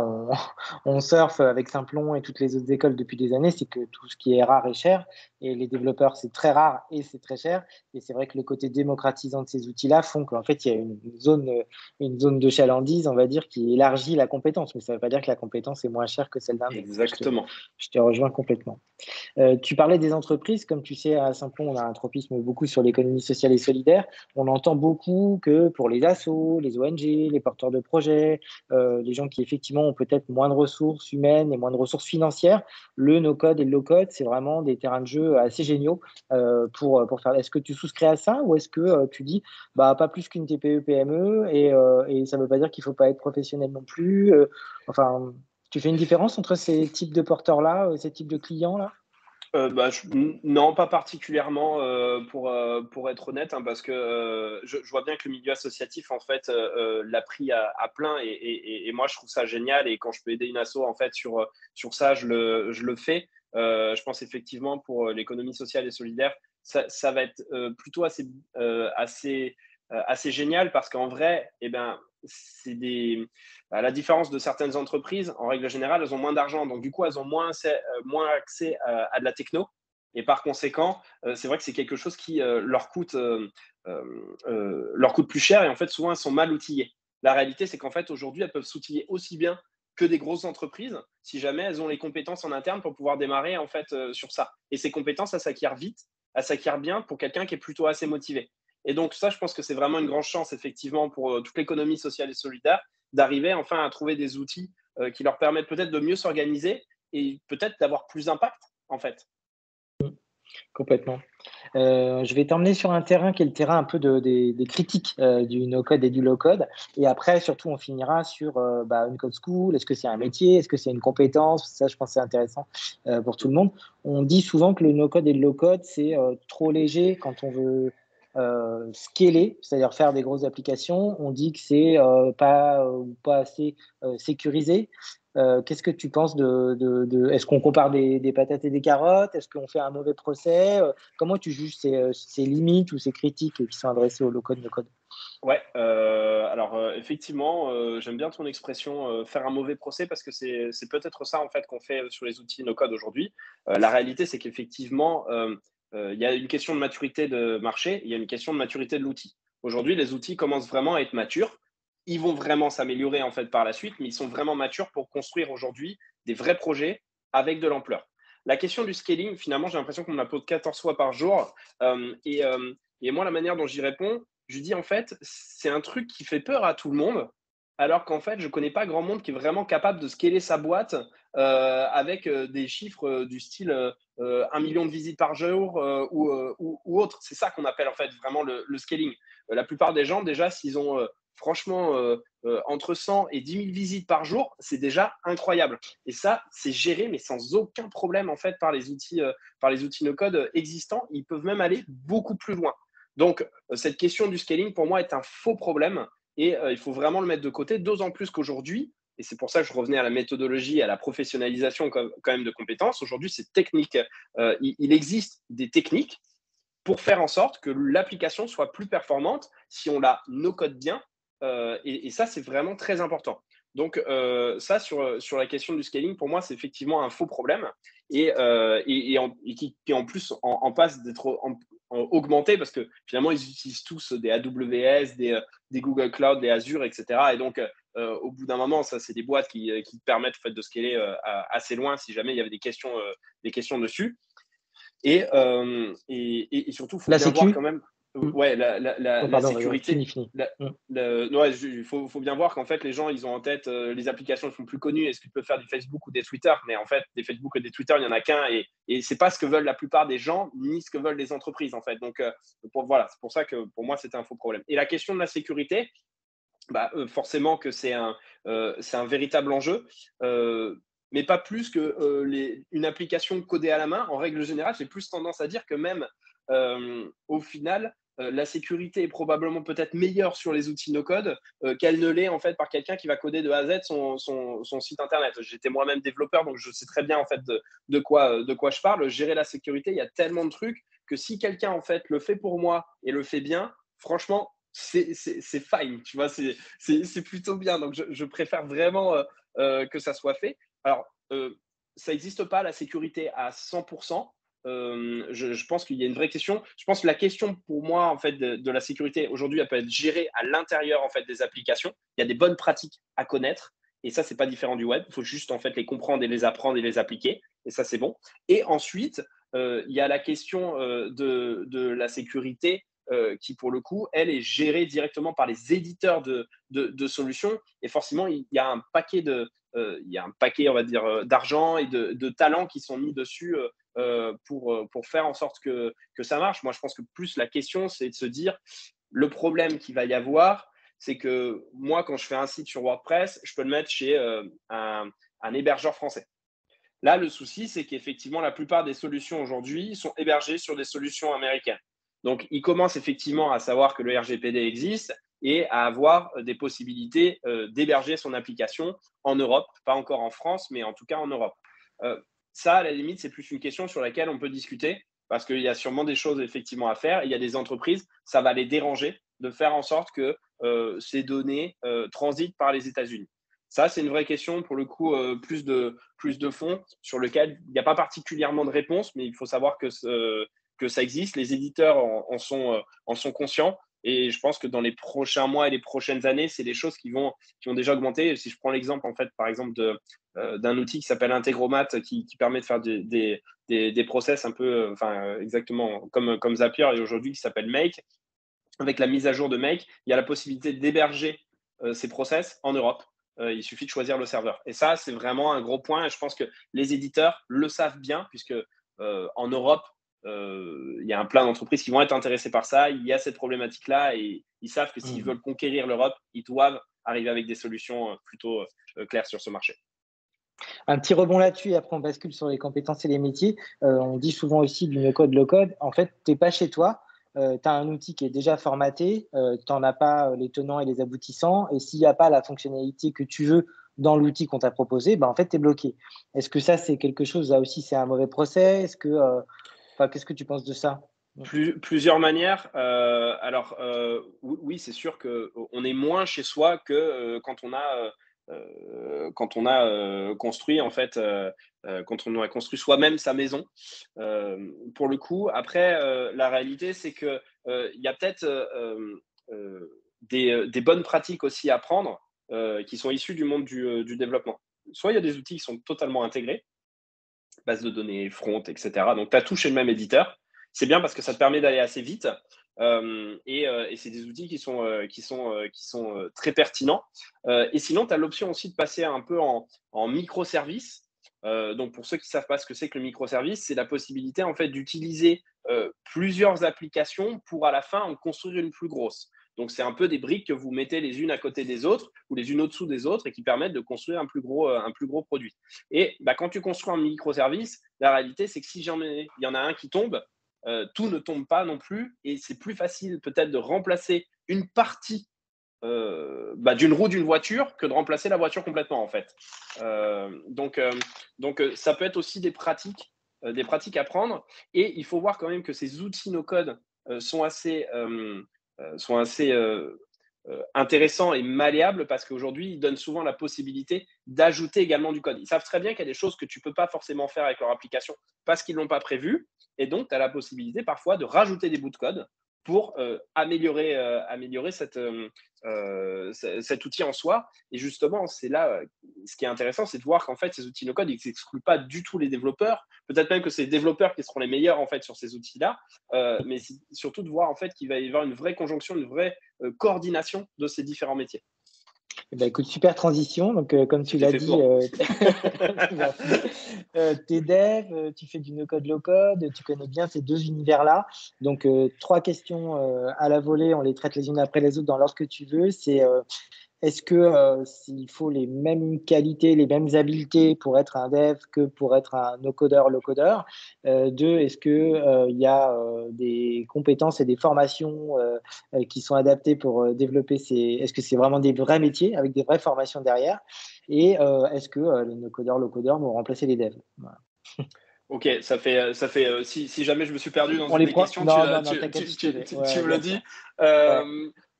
on surfe avec Simplon et toutes les autres écoles depuis des années, c'est que tout ce qui est rare est cher et les développeurs, c'est très rare et c'est très cher. Et c'est vrai que le côté démocratisant de ces outils-là font qu'en fait, il y a une zone de chalandise, on va dire, qui élargit la compétence. Mais ça ne veut pas dire que la compétence est moins chère que celle d'un autre. Exactement. Je te rejoins complètement. Tu parlais des entreprises, comme tu sais, à Simplon, on a un tropisme beaucoup sur l'économie sociale et solidaire. On entend beaucoup que pour les assos, les ONG, les porteurs de projets, les gens qui effectivement ont peut-être moins de ressources humaines et moins de ressources financières, le no-code et le low-code, c'est vraiment des terrains de jeu assez géniaux pour faire. Est-ce que tu souscris à ça ou est-ce que tu dis bah, pas plus qu'une TPE-PME et ça ne veut pas dire qu'il ne faut pas être professionnel non plus enfin, tu fais une différence entre ces types de porteurs-là, ces types de clients-là? Non, pas particulièrement, pour être honnête, hein, parce que, je vois bien que le milieu associatif, en fait, l'a pris à plein et moi, je trouve ça génial et quand je peux aider une asso, en fait, sur ça, je le fais. Je pense effectivement pour, l'économie sociale et solidaire, ça va être, plutôt assez génial parce qu'en vrai, eh ben, c'est à la différence de certaines entreprises, en règle générale, elles ont moins d'argent, donc du coup, elles ont moins accès à de la techno. Et par conséquent, c'est vrai que c'est quelque chose qui leur coûte plus cher et en fait, souvent, elles sont mal outillées. La réalité, c'est qu'en fait, aujourd'hui, elles peuvent s'outiller aussi bien que des grosses entreprises si jamais elles ont les compétences en interne pour pouvoir démarrer en fait sur ça. Et ces compétences, elles s'acquièrent vite, elles s'acquièrent bien pour quelqu'un qui est plutôt assez motivé. Et donc ça, je pense que c'est vraiment une grande chance effectivement pour toute l'économie sociale et solidaire d'arriver enfin à trouver des outils qui leur permettent peut-être de mieux s'organiser et peut-être d'avoir plus d'impact en fait. Complètement. Je vais t'emmener sur un terrain qui est le terrain un peu des critiques, du no-code et du low-code et après surtout on finira sur, bah, une code school. Est-ce que c'est un métier? Est-ce que c'est une compétence? Ça, je pense que c'est intéressant, pour tout le monde. On dit souvent que le no-code et le low-code, c'est, trop léger quand on veut, scaler, c'est-à-dire faire des grosses applications. On dit que c'est, pas, ou pas assez, sécurisé. Qu'est-ce que tu penses de est-ce qu'on compare des patates et des carottes? Est-ce qu'on fait un mauvais procès? Comment tu juges ces limites ou ces critiques qui sont adressées au low-code, no-code? Ouais, alors, effectivement, j'aime bien ton expression, «faire un mauvais procès» parce que c'est peut-être ça, en fait, qu'on fait, sur les outils no code aujourd'hui. La réalité, c'est qu'effectivement, il y a une question de maturité de marché, il y a une question de maturité de l'outil. Aujourd'hui, les outils commencent vraiment à être matures. Ils vont vraiment s'améliorer, en fait, par la suite, mais ils sont vraiment matures pour construire aujourd'hui des vrais projets avec de l'ampleur. La question du scaling, finalement, j'ai l'impression qu'on me la pose 14 fois par jour, et moi, la manière dont j'y réponds, je lui dis en fait, c'est un truc qui fait peur à tout le monde, alors qu'en fait, je connais pas grand monde qui est vraiment capable de scaler sa boîte avec des chiffres du style 1 million de visites par jour ou autre. C'est ça qu'on appelle en fait vraiment le scaling. La plupart des gens, déjà, s'ils ont franchement entre 100 et 10 000 visites par jour, c'est déjà incroyable. Et ça, c'est géré, mais sans aucun problème en fait par les outils no-code existants. Ils peuvent même aller beaucoup plus loin. Donc, cette question du scaling, pour moi, est un faux problème et il faut vraiment le mettre de côté, d'autant plus qu'aujourd'hui, et c'est pour ça que je revenais à la méthodologie et à la professionnalisation quand même de compétences, aujourd'hui, c'est technique. Il existe des techniques pour faire en sorte que l'application soit plus performante si on la no-code bien. Et ça, c'est vraiment très important. Donc, ça, sur la question du scaling, pour moi, c'est effectivement un faux problème et qui en plus en passe d'être augmenté parce que finalement, ils utilisent tous des AWS, des Google Cloud, des Azure, etc. Et donc, au bout d'un moment, ça, c'est des boîtes qui permettent en fait, de scaler assez loin si jamais il y avait des questions dessus. Et surtout, il faut La bien voir sécu? quand même, Mmh. ouais, la Oh la pardon, sécurité. fini. Mmh. Ouais, il faut bien voir qu'en fait, les gens, ils ont en tête les applications qui sont plus connues. Est-ce qu'ils peuvent faire du Facebook ou des Twitter? Mais en fait, des Facebook et des Twitter, il n'y en a qu'un. Et ce n'est pas ce que veulent la plupart des gens, ni ce que veulent les entreprises, en fait. Donc, voilà, c'est pour ça que pour moi, c'était un faux problème. Et la question de la sécurité, bah, forcément que c'est un véritable enjeu, mais pas plus que une application codée à la main. En règle générale, j'ai plus tendance à dire que même au final, la sécurité est probablement peut-être meilleure sur les outils no-code qu'elle ne l'est en fait par quelqu'un qui va coder de A à Z son site internet. J'étais moi-même développeur, donc je sais très bien en fait de quoi je parle. Gérer la sécurité, il y a tellement de trucs que si quelqu'un en fait le fait pour moi et le fait bien, franchement, c'est fine, tu vois, c'est plutôt bien. Donc, je préfère vraiment que ça soit fait. Alors, ça n'existe pas la sécurité à 100%. Je pense qu'il y a une vraie question. Je pense que la question pour moi, en fait, de la sécurité aujourd'hui, elle peut être gérée à l'intérieur en fait des applications. Il y a des bonnes pratiques à connaître. Et ça, c'est pas différent du web. Il faut juste en fait les comprendre et les apprendre et les appliquer. Et ça, c'est bon. Et ensuite, il y a la question de la sécurité qui, pour le coup, elle est gérée directement par les éditeurs de solutions. Et forcément, il y a un paquet on va dire, d'argent et de talents qui sont mis dessus pour faire en sorte que ça marche. Moi, je pense que plus la question, c'est de se dire, le problème qu'il va y avoir, c'est que moi, quand je fais un site sur WordPress, je peux le mettre chez un hébergeur français. Là, le souci, c'est qu'effectivement, la plupart des solutions aujourd'hui sont hébergées sur des solutions américaines. Donc, ils commencent effectivement à savoir que le RGPD existe et à avoir des possibilités d'héberger son application en Europe, pas encore en France, mais en tout cas en Europe. Ça, à la limite, c'est plus une question sur laquelle on peut discuter parce qu'il y a sûrement des choses effectivement à faire. Il y a des entreprises, ça va les déranger de faire en sorte que ces données transitent par les États-Unis. Ça, c'est une vraie question, pour le coup, plus de fond, sur lequel il n'y a pas particulièrement de réponse, mais il faut savoir que ça existe. Les éditeurs en sont conscients. Et je pense que dans les prochains mois et les prochaines années, c'est des choses qui vont déjà augmenter. Si je prends l'exemple, en fait, par exemple, d'un outil qui s'appelle Integromat, qui permet de faire des process un peu, exactement comme Zapier, et aujourd'hui qui s'appelle Make. Avec la mise à jour de Make, il y a la possibilité d'héberger ces process en Europe. Il suffit de choisir le serveur. Et ça, c'est vraiment un gros point. Et je pense que les éditeurs le savent bien, puisque en Europe, il y a un plein d'entreprises qui vont être intéressées par ça. Il y a cette problématique-là et ils savent que s'ils veulent conquérir l'Europe, ils doivent arriver avec des solutions plutôt claires sur ce marché. Un petit rebond là-dessus, et après on bascule sur les compétences et les métiers. On dit souvent aussi du no-code, low-code. En fait, tu n'es pas chez toi, tu as un outil qui est déjà formaté, tu n'en as pas les tenants et les aboutissants, et s'il n'y a pas la fonctionnalité que tu veux dans l'outil qu'on t'a proposé, en fait, tu es bloqué. Est-ce que ça, c'est quelque chose, là aussi, c'est un mauvais procès? Qu'est-ce que tu penses de ça? Plusieurs manières. Alors, oui, c'est sûr qu'on est moins chez soi que quand on a construit, en fait, quand on a construit soi-même sa maison. Pour le coup, après, la réalité, c'est qu'il y a peut-être des bonnes pratiques aussi à prendre qui sont issues du monde du développement. Soit il y a des outils qui sont totalement intégrés, base de données, front, etc. Donc, tu as tout chez le même éditeur. C'est bien parce que ça te permet d'aller assez vite. Et c'est des outils qui sont très pertinents. Et sinon, tu as l'option aussi de passer un peu en microservice. Donc, pour ceux qui ne savent pas ce que c'est que le microservice, c'est la possibilité en fait d'utiliser plusieurs applications pour à la fin en construire une plus grosse. Donc, c'est un peu des briques que vous mettez les unes à côté des autres ou les unes au-dessous des autres et qui permettent de construire un plus gros produit. Et quand tu construis un microservice, la réalité, c'est que si il y en a un qui tombe, tout ne tombe pas non plus. Et c'est plus facile peut-être de remplacer une partie d'une roue d'une voiture que de remplacer la voiture complètement, en fait. Donc, ça peut être aussi des pratiques à prendre. Et il faut voir quand même que ces outils no-code sont assez intéressants et malléables parce qu'aujourd'hui, ils donnent souvent la possibilité d'ajouter également du code. Ils savent très bien qu'il y a des choses que tu ne peux pas forcément faire avec leur application parce qu'ils ne l'ont pas prévu. Et donc, tu as la possibilité parfois de rajouter des bouts de code pour améliorer cet outil en soi. Et justement, c'est là, ce qui est intéressant, c'est de voir qu'en fait, ces outils no-code, ils n'excluent pas du tout les développeurs. Peut-être même que c'est les développeurs qui seront les meilleurs en fait sur ces outils-là, mais surtout de voir en fait qu'il va y avoir une vraie conjonction, une vraie coordination de ces différents métiers. Écoute, super transition. Donc, comme tu l'as dit, tu es dev, tu fais du no-code, low-code, tu connais bien ces deux univers-là. Donc, 3 questions à la volée, on les traite les unes après les autres dans l'ordre que tu veux. C'est est-ce que s'il faut les mêmes qualités, les mêmes habiletés pour être un dev que pour être un no-codeur, low-codeur? 2, est-ce qu'il y a des compétences et des formations qui sont adaptées pour développer Est-ce que c'est vraiment des vrais métiers avec des vraies formations derrière? Et est-ce que les no-codeurs, low-codeurs vont remplacer les devs? Voilà. Ok, ça fait si jamais je me suis perdu dans On une les des prend. questions, Non, t'inquiète, tu me le dis. Ouais.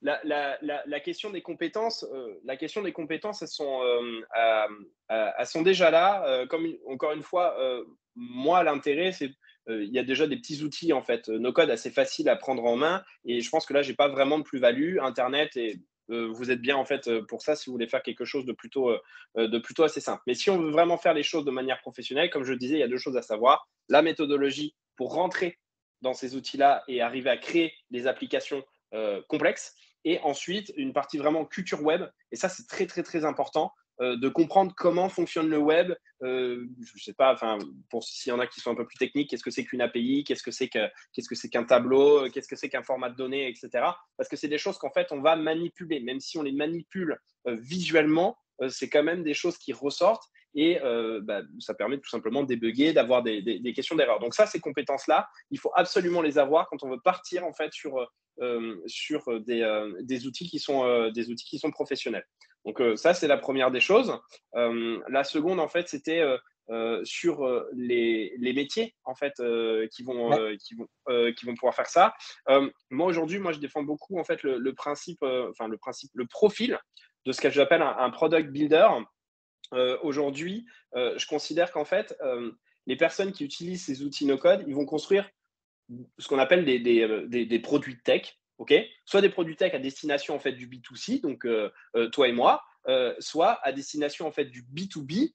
la question des compétences, elles sont déjà là. Encore une fois, moi, l'intérêt, c'est il y a déjà des petits outils en fait, no code assez faciles à prendre en main. Et je pense que là, j'ai pas vraiment de plus-value. Internet et vous êtes bien en fait pour ça si vous voulez faire quelque chose de plutôt assez simple. Mais si on veut vraiment faire les choses de manière professionnelle, comme je le disais, il y a deux choses à savoir. La méthodologie pour rentrer dans ces outils-là et arriver à créer des applications complexes. Et ensuite, une partie vraiment culture web. Et ça, c'est très, très, très important de comprendre comment fonctionne le web. Je ne sais pas, enfin, pour s'il y en a qui sont un peu plus techniques, qu'est-ce que c'est qu'une API, qu'est-ce que c'est qu'un tableau, qu'est-ce que c'est qu'un format de données, etc. Parce que c'est des choses qu'en fait, on va manipuler. Même si on les manipule visuellement, c'est quand même des choses qui ressortent. Et ça permet tout simplement de débugger, d'avoir des questions d'erreur. Donc ça, ces compétences-là, il faut absolument les avoir quand on veut partir en fait sur des outils qui sont professionnels. Donc ça, c'est la première des choses. La seconde, en fait, c'était sur les métiers en fait Ouais. qui vont pouvoir faire ça. Moi aujourd'hui, je défends beaucoup en fait le principe, le profil de ce que j'appelle un product builder. Aujourd'hui, je considère qu'en fait, les personnes qui utilisent ces outils no-code, ils vont construire ce qu'on appelle des produits tech, ok, soit des produits tech à destination en fait du B2C, donc toi et moi, soit à destination en fait du B2B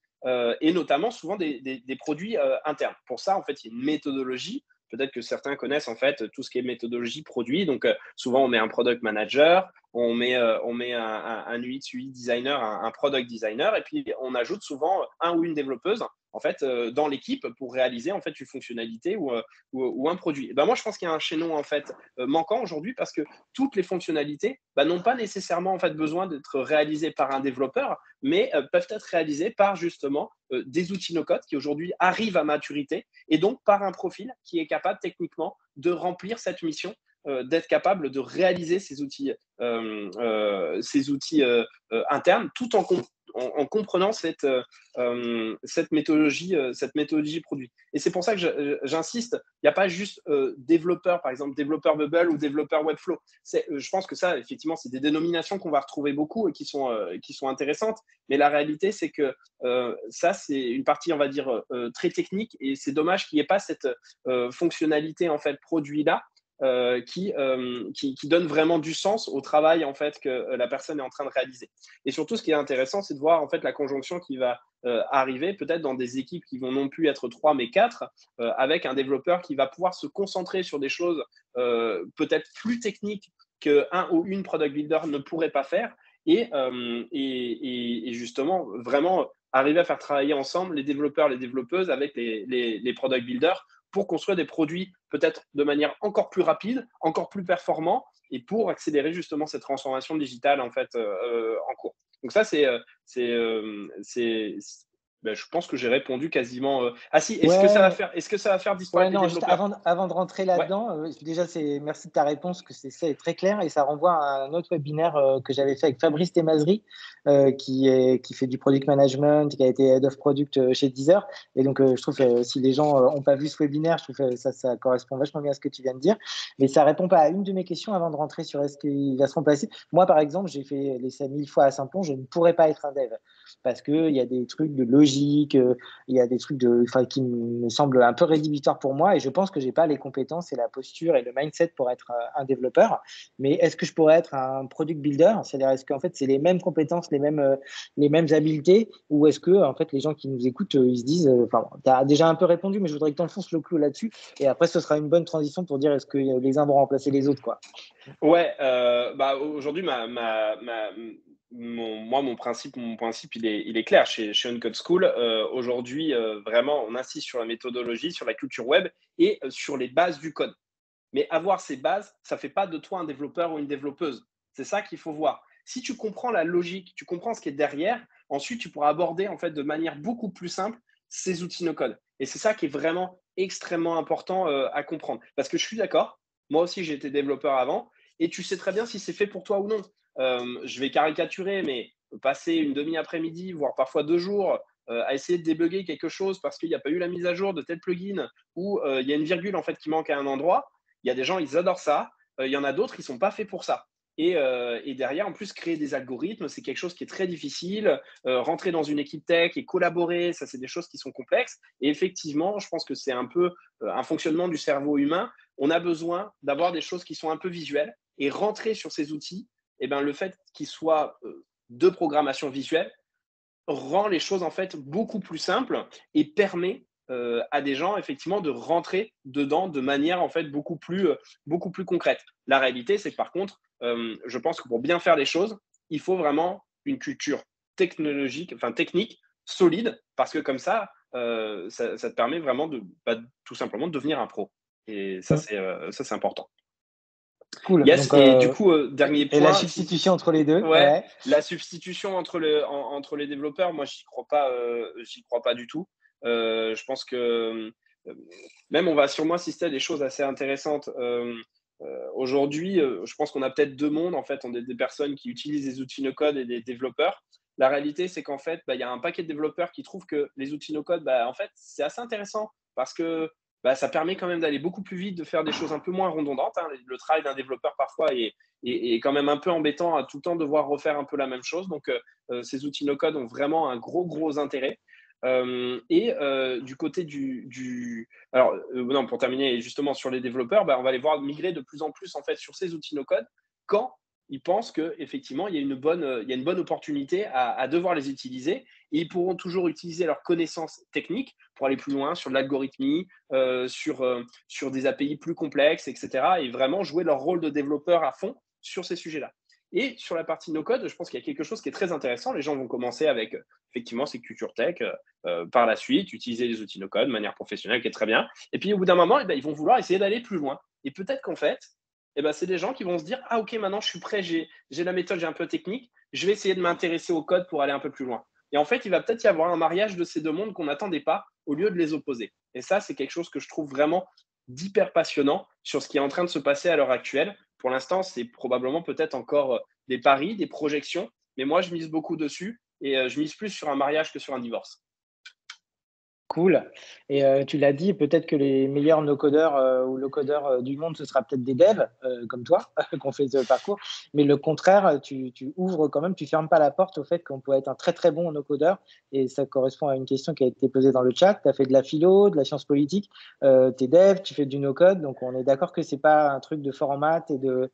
et notamment souvent des produits internes. Pour ça, en fait, il y a une méthodologie. Peut-être que certains connaissent en fait tout ce qui est méthodologie produit. Donc souvent, on met un product manager, on met un UX, UI designer, un product designer, et puis on ajoute souvent un ou une développeuse en fait dans l'équipe pour réaliser en fait une fonctionnalité ou un produit. Et ben moi, je pense qu'il y a un chaînon en fait manquant aujourd'hui parce que toutes les fonctionnalités n'ont pas nécessairement en fait besoin d'être réalisées par un développeur, mais peuvent être réalisées par justement des outils no-code qui aujourd'hui arrivent à maturité et donc par un profil qui est capable techniquement de remplir cette mission, d'être capable de réaliser ces outils internes tout en comprenant cette méthodologie produit. Et c'est pour ça que j'insiste, il n'y a pas juste développeur, par exemple développeur Bubble ou développeur Webflow. Je pense que ça, effectivement, c'est des dénominations qu'on va retrouver beaucoup et qui sont intéressantes. Mais la réalité, c'est que ça, c'est une partie, on va dire, très technique et c'est dommage qu'il n'y ait pas cette fonctionnalité, en fait, produit-là qui donne vraiment du sens au travail en fait que la personne est en train de réaliser. Et surtout, ce qui est intéressant, c'est de voir en fait la conjonction qui va arriver peut-être dans des équipes qui vont non plus être 3 mais 4 avec un développeur qui va pouvoir se concentrer sur des choses peut-être plus techniques qu'un ou une product builder ne pourrait pas faire et justement vraiment arriver à faire travailler ensemble les développeurs, les développeuses avec les product builders pour construire des produits peut-être de manière encore plus rapide, encore plus performant et pour accélérer justement cette transformation digitale en fait en cours. Donc ça je pense que j'ai répondu quasiment. Ah si, Ouais, est-ce que ça va faire ouais, disparaître les non, juste développeurs? avant de rentrer Ouais. là-dedans, déjà, merci de ta réponse, que c'est très clair et ça renvoie à un autre webinaire que j'avais fait avec Fabrice Temazri, qui fait du product management, qui a été head of product chez Deezer. Et donc, je trouve que si les gens n'ont pas vu ce webinaire, je trouve que ça correspond vachement bien à ce que tu viens de dire. Mais ça répond pas à une de mes questions avant de rentrer sur est-ce qu'il va se remplacer. Moi, par exemple, j'ai fait l'essai 1000 fois à Saint-Pon, je ne pourrais pas être un dev parce qu'il y a des trucs de logique, il y a des trucs qui me semblent un peu rédhibitoires pour moi et je pense que j'ai pas les compétences et la posture et le mindset pour être un développeur. Mais est-ce que je pourrais être un product builder? C'est-à-dire, est-ce qu'en fait, c'est les mêmes compétences, les mêmes habiletés ou est-ce que, en fait, les gens qui nous écoutent, ils se disent, tu as déjà un peu répondu, mais je voudrais que tu enfonces le clou là-dessus et après, ce sera une bonne transition pour dire est-ce que les uns vont remplacer les autres, quoi. Ouais, aujourd'hui, mon principe, il est clair chez Uncode School. Aujourd'hui, vraiment, on insiste sur la méthodologie, sur la culture web et sur les bases du code. Mais avoir ces bases, ça ne fait pas de toi un développeur ou une développeuse. C'est ça qu'il faut voir. Si tu comprends la logique, tu comprends ce qui est derrière, ensuite, tu pourras aborder en fait de manière beaucoup plus simple ces outils no-code. Et c'est ça qui est vraiment extrêmement important à comprendre. Parce que je suis d'accord, moi aussi, j'ai été développeur avant, et tu sais très bien si c'est fait pour toi ou non. Je vais caricaturer, mais passer une demi-après-midi, voire parfois 2 jours, à essayer de débugger quelque chose parce qu'il n'y a pas eu la mise à jour de tel plugin ou il y a une virgule en fait qui manque à un endroit, il y a des gens, ils adorent ça. Il y en a d'autres, ils ne sont pas faits pour ça. Et derrière, en plus, créer des algorithmes, c'est quelque chose qui est très difficile. Rentrer dans une équipe tech et collaborer, ça, c'est des choses qui sont complexes. Et effectivement, je pense que c'est un peu un fonctionnement du cerveau humain. On a besoin d'avoir des choses qui sont un peu visuelles et rentrer sur ces outils. Et ben, le fait qu'ils soient de programmation visuelle rend les choses en fait beaucoup plus simples et permet à des gens effectivement de rentrer dedans de manière en fait beaucoup plus concrète. La réalité, c'est que par contre, je pense que pour bien faire les choses, il faut vraiment une culture technologique, enfin technique, solide, parce que comme ça te permet vraiment de tout simplement de devenir un pro. Et ça, c'est important. Cool. Yes, Donc, et du coup, dernier et la point, substitution entre les deux, ouais, ouais. la substitution entre les développeurs, moi, j'y crois pas du tout. Je pense que même on va sûrement assister à des choses assez intéressantes. Aujourd'hui, je pense qu'on a peut-être deux mondes. En fait, on a des personnes qui utilisent des outils no-code et des développeurs. La réalité, c'est qu'en fait, il y a un paquet de développeurs qui trouvent que les outils no-code, en fait, c'est assez intéressant parce que ça permet quand même d'aller beaucoup plus vite, de faire des choses un peu moins redondantes, hein. Le travail d'un développeur parfois est quand même un peu embêtant à tout le temps devoir refaire un peu la même chose. Donc, ces outils no-code ont vraiment un gros intérêt. Du côté alors, non, pour terminer justement sur les développeurs, on va les voir migrer de plus en plus en fait sur ces outils no-code quand ils pensent qu'effectivement, il y a une bonne opportunité à devoir les utiliser et ils pourront toujours utiliser leurs connaissances techniques pour aller plus loin sur de l'algorithmie, sur des API plus complexes, etc. Et vraiment jouer leur rôle de développeur à fond sur ces sujets-là. Et sur la partie no-code, je pense qu'il y a quelque chose qui est très intéressant. Les gens vont commencer avec effectivement ces cultures tech, par la suite, utiliser les outils no-code de manière professionnelle, qui est très bien. Et puis au bout d'un moment, ils vont vouloir essayer d'aller plus loin. Et peut-être qu'en fait, c'est des gens qui vont se dire, ah ok, maintenant je suis prêt, j'ai la méthode, j'ai un peu technique, je vais essayer de m'intéresser au code pour aller un peu plus loin. Et en fait, il va peut-être y avoir un mariage de ces deux mondes qu'on n'attendait pas au lieu de les opposer. Et ça, c'est quelque chose que je trouve vraiment d'hyper passionnant sur ce qui est en train de se passer à l'heure actuelle. Pour l'instant, c'est probablement peut-être encore des paris, des projections, mais moi, je mise beaucoup dessus et je mise plus sur un mariage que sur un divorce. Cool. Et tu l'as dit, peut-être que les meilleurs no-codeurs ou low-codeurs du monde, ce sera peut-être des devs comme toi qui ont fait ce parcours. Mais le contraire, tu ouvres quand même, tu fermes pas la porte au fait qu'on peut être un très très bon no-codeur. Et ça correspond à une question qui a été posée dans le chat. Tu as fait de la philo, de la science politique, tu es dev, tu fais du no-code. Donc on est d'accord que c'est pas un truc de fort en maths et de…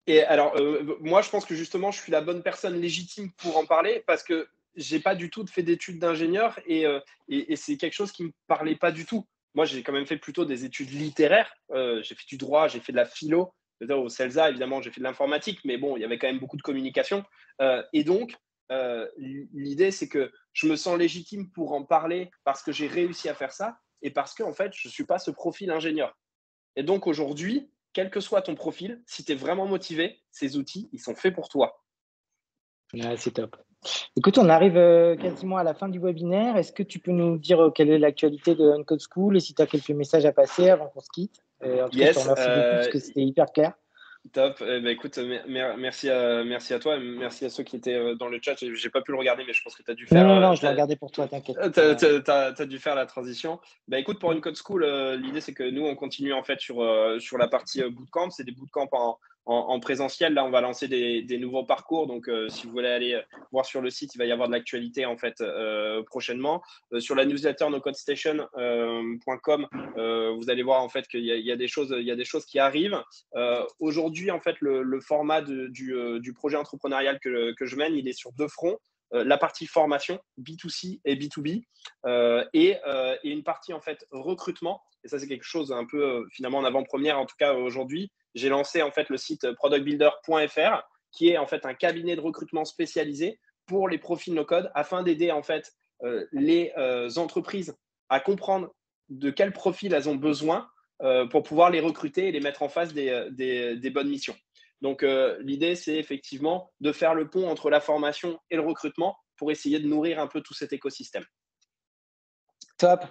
Et alors, moi, je pense que justement, je suis la bonne personne légitime pour en parler parce que j'ai pas du tout fait d'études d'ingénieur et c'est quelque chose qui me parlait pas du tout. Moi, j'ai quand même fait plutôt des études littéraires. J'ai fait du droit, j'ai fait de la philo. Au CELSA, évidemment, j'ai fait de l'informatique, mais bon, il y avait quand même beaucoup de communication. Et donc, l'idée, c'est que je me sens légitime pour en parler parce que j'ai réussi à faire ça et parce que, en fait, je suis pas ce profil ingénieur. Et donc aujourd'hui, quel que soit ton profil, si tu es vraiment motivé, ces outils, ils sont faits pour toi. Ouais, c'est top. Écoute, on arrive quasiment à la fin du webinaire. Est-ce que tu peux nous dire quelle est l'actualité de Uncode School et si tu as quelques messages à passer avant qu'on se quitte? En tout cas, je te Yes, remercie beaucoup parce que c'était hyper clair. top. Écoute, merci à toi, merci à ceux qui étaient dans le chat. J'ai pas pu le regarder, mais je pense que tu as dû faire. Non, je l'ai regardé pour toi, t'inquiète. T'as dû faire la transition. Écoute, pour une code school, l'idée c'est que nous on continue en fait sur la partie bootcamp. C'est des bootcamps en présentiel. Là, on va lancer des nouveaux parcours. Donc, si vous voulez aller voir sur le site, il va y avoir de l'actualité en fait prochainement. Sur la newsletter nocodestation.com, vous allez voir en fait qu'il y a des choses qui arrivent. Aujourd'hui, en fait, le format du projet entrepreneurial que je mène, il est sur deux fronts. La partie formation B2C et B2B et une partie en fait recrutement. Et ça, c'est quelque chose un peu finalement en avant-première, en tout cas aujourd'hui. J'ai lancé en fait le site productbuilder.fr qui est en fait un cabinet de recrutement spécialisé pour les profils no-code afin d'aider en fait les entreprises à comprendre de quel profil elles ont besoin pour pouvoir les recruter et les mettre en face des bonnes missions. Donc, l'idée, c'est effectivement de faire le pont entre la formation et le recrutement pour essayer de nourrir un peu tout cet écosystème. Top.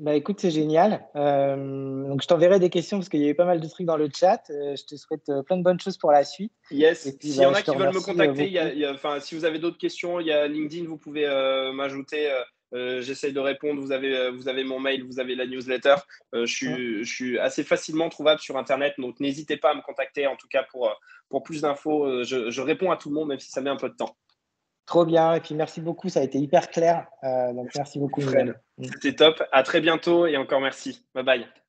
Écoute, c'est génial. Donc, je t'enverrai des questions parce qu'il y avait pas mal de trucs dans le chat. Je te souhaite plein de bonnes choses pour la suite. Yes. Puis, S'il y en a je te qui veulent me remercie contacter, beaucoup. si vous avez d'autres questions, il y a LinkedIn, vous pouvez m'ajouter. j'essaye de répondre. Vous avez mon mail, vous avez la newsletter. Je suis assez facilement trouvable sur Internet, donc n'hésitez pas à me contacter. En tout cas, pour plus d'infos, je réponds à tout le monde, même si ça met un peu de temps. Trop bien. Et puis, merci beaucoup. Ça a été hyper clair. Donc, merci beaucoup, Fred, Miguel. c'était top. À très bientôt et encore merci. Bye bye.